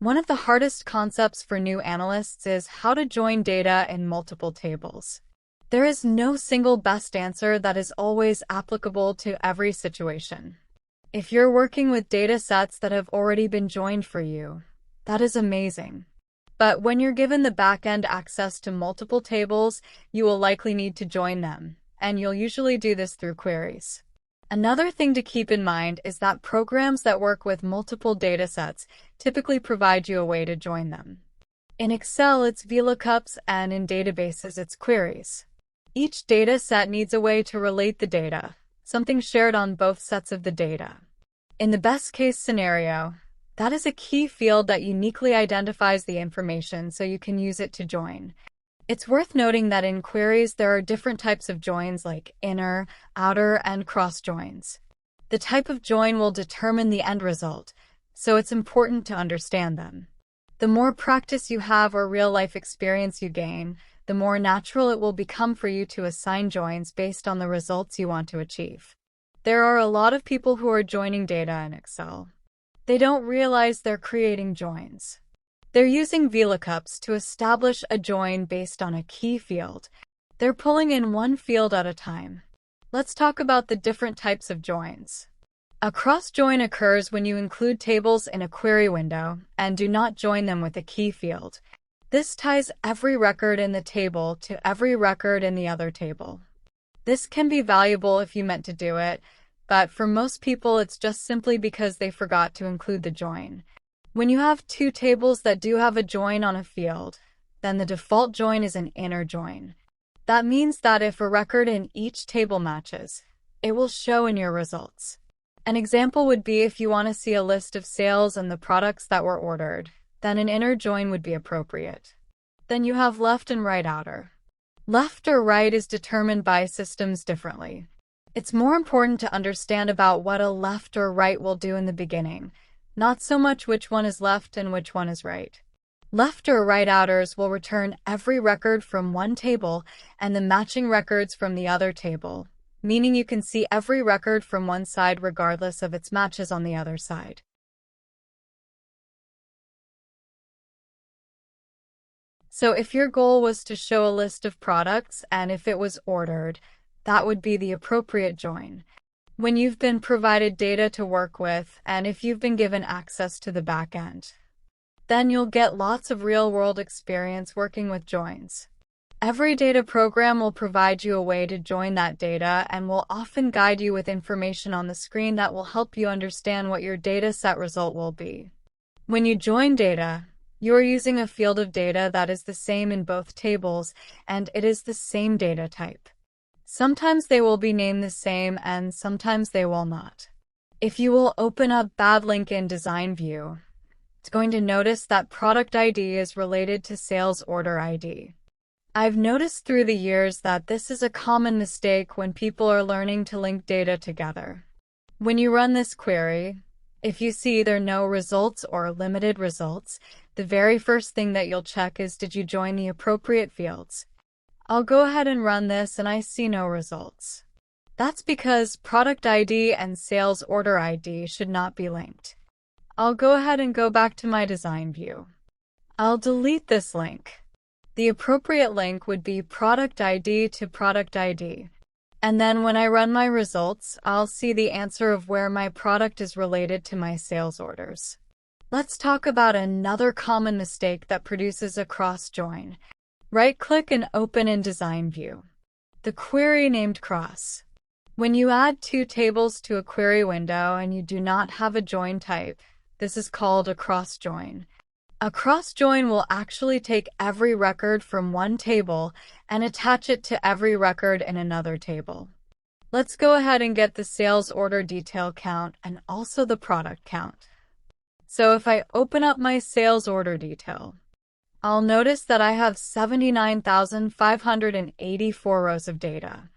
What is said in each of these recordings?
One of the hardest concepts for new analysts is how to join data in multiple tables. There is no single best answer that is always applicable to every situation. If you're working with data sets that have already been joined for you, that is amazing. But when you're given the back-end access to multiple tables, you will likely need to join them, and you'll usually do this through queries. Another thing to keep in mind is that programs that work with multiple datasets typically provide you a way to join them. In Excel, it's VLOOKUPs, and in databases, it's queries. Each dataset needs a way to relate the data, something shared on both sets of the data. In the best-case scenario, that is a key field that uniquely identifies the information so you can use it to join. It's worth noting that in queries there are different types of joins like inner, outer, and cross joins. The type of join will determine the end result, so it's important to understand them. The more practice you have or real-life experience you gain, the more natural it will become for you to assign joins based on the results you want to achieve. There are a lot of people who are joining data in Excel. They don't realize they're creating joins. They're using VLOOKUPs to establish a join based on a key field. They're pulling in one field at a time. Let's talk about the different types of joins. A cross-join occurs when you include tables in a query window and do not join them with a key field. This ties every record in the table to every record in the other table. This can be valuable if you meant to do it, but for most people it's just simply because they forgot to include the join. When you have two tables that do have a join on a field, then the default join is an inner join. That means that if a record in each table matches, it will show in your results. An example would be if you want to see a list of sales and the products that were ordered, then an inner join would be appropriate. Then you have left and right outer. Left or right is determined by systems differently. It's more important to understand about what a left or right will do in the beginning, not so much which one is left and which one is right. Left or right outers will return every record from one table and the matching records from the other table, meaning you can see every record from one side regardless of its matches on the other side. So if your goal was to show a list of products and if it was ordered, that would be the appropriate join. When you've been provided data to work with, and if you've been given access to the back end, then you'll get lots of real-world experience working with joins. Every data program will provide you a way to join that data and will often guide you with information on the screen that will help you understand what your data set result will be. When you join data, you are using a field of data that is the same in both tables, and it is the same data type. Sometimes they will be named the same and sometimes they will not. If you will open up Bad Link in Design View, it's going to notice that product ID is related to sales order ID. I've noticed through the years that this is a common mistake when people are learning to link data together. When you run this query, if you see either no results or limited results, the very first thing that you'll check is did you join the appropriate fields. I'll go ahead and run this and I see no results. That's because product ID and sales order ID should not be linked. I'll go ahead and go back to my design view. I'll delete this link. The appropriate link would be product ID to product ID. And then when I run my results, I'll see the answer of where my product is related to my sales orders. Let's talk about another common mistake that produces a cross-join. Right-click and open in Design View. The query named Cross. When you add two tables to a query window and you do not have a join type, this is called a cross-join. A cross-join will actually take every record from one table and attach it to every record in another table. Let's go ahead and get the sales order detail count and also the product count. So if I open up my sales order detail, I'll notice that I have 79,584 rows of data.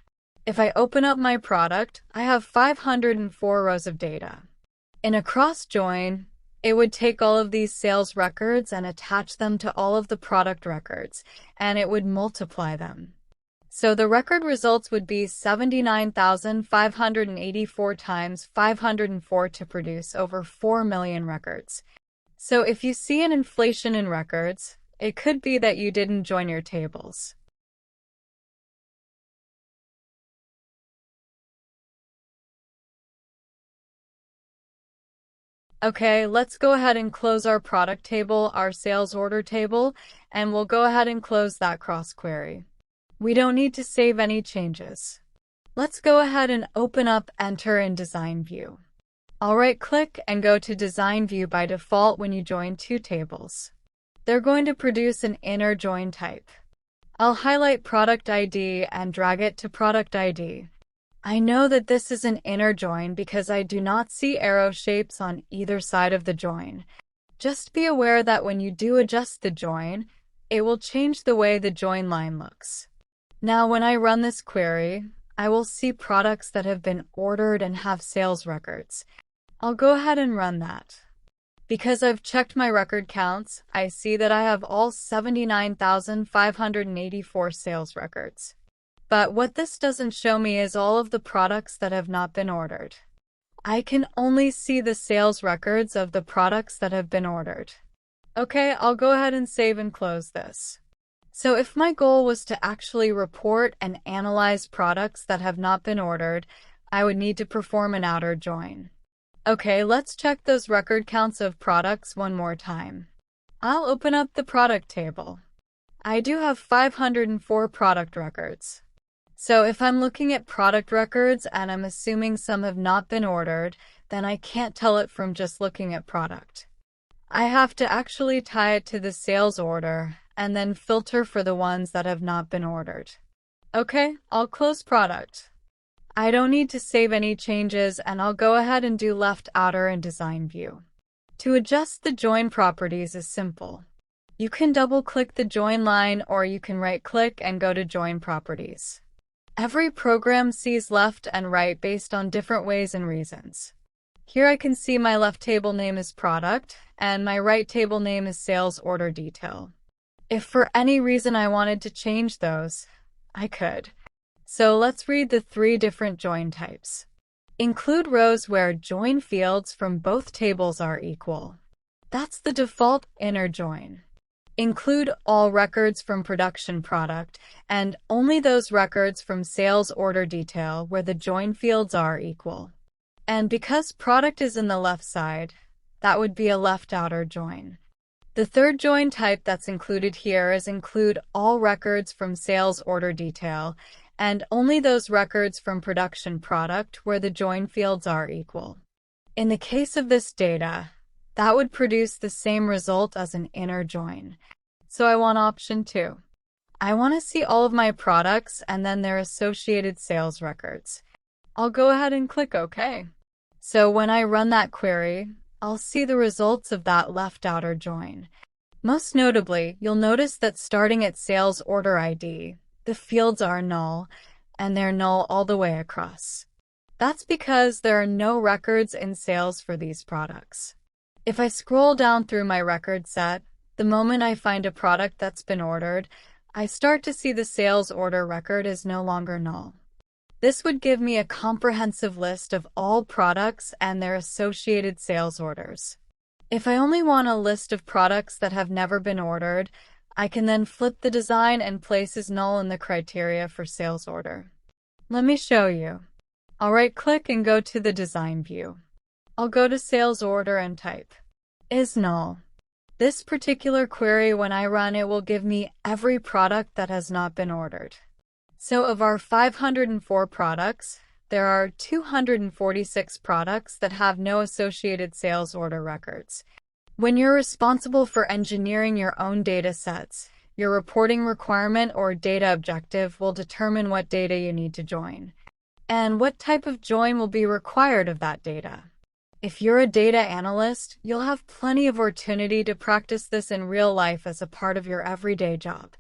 If I open up my product, I have 504 rows of data. In a cross-join, it would take all of these sales records and attach them to all of the product records, and it would multiply them. So the record results would be 79,584 times 504 to produce over 4 million records. So if you see an inflation in records, it could be that you didn't join your tables. Okay, let's go ahead and close our product table, our sales order table, and we'll go ahead and close that cross query. We don't need to save any changes. Let's go ahead and open up Enter in Design View. I'll right-click and go to Design View by default when you join two tables. They're going to produce an inner join type. I'll highlight Product ID and drag it to Product ID. I know that this is an inner join because I do not see arrow shapes on either side of the join. Just be aware that when you do adjust the join, it will change the way the join line looks. Now, when I run this query, I will see products that have been ordered and have sales records. I'll go ahead and run that. Because I've checked my record counts, I see that I have all 79,584 sales records. But what this doesn't show me is all of the products that have not been ordered. I can only see the sales records of the products that have been ordered. Okay, I'll go ahead and save and close this. So if my goal was to actually report and analyze products that have not been ordered, I would need to perform an outer join. Okay, let's check those record counts of products one more time. I'll open up the product table. I do have 504 product records. So if I'm looking at product records and I'm assuming some have not been ordered, then I can't tell it from just looking at product. I have to actually tie it to the sales order and then filter for the ones that have not been ordered. Okay, I'll close product. I don't need to save any changes and I'll go ahead and do left outer in Design View. To adjust the join properties is simple. You can double-click the join line or you can right-click and go to Join Properties. Every program sees left and right based on different ways and reasons. Here I can see my left table name is Product and my right table name is Sales Order Detail. If for any reason I wanted to change those, I could. So let's read the three different join types. Include rows where join fields from both tables are equal. That's the default inner join. Include all records from production product and only those records from sales order detail where the join fields are equal. And because product is in the left side, that would be a left outer join. The third join type that's included here is include all records from sales order detail and only those records from production product where the join fields are equal. In the case of this data, that would produce the same result as an inner join. So I want option 2. I want to see all of my products and then their associated sales records. I'll go ahead and click OK. So when I run that query, I'll see the results of that left outer join. Most notably, you'll notice that starting at sales order ID, the fields are null, and they're null all the way across. That's because there are no records in sales for these products. If I scroll down through my record set, the moment I find a product that's been ordered, I start to see the sales order record is no longer null. This would give me a comprehensive list of all products and their associated sales orders. If I only want a list of products that have never been ordered, I can then flip the design and place as null in the criteria for sales order. Let me show you. I'll right-click and go to the design view. I'll go to sales order and type is null. This particular query, when I run it, will give me every product that has not been ordered. So of our 504 products, there are 246 products that have no associated sales order records. When you're responsible for engineering your own data sets, your reporting requirement or data objective will determine what data you need to join, and what type of join will be required of that data. If you're a data analyst, you'll have plenty of opportunity to practice this in real life as a part of your everyday job.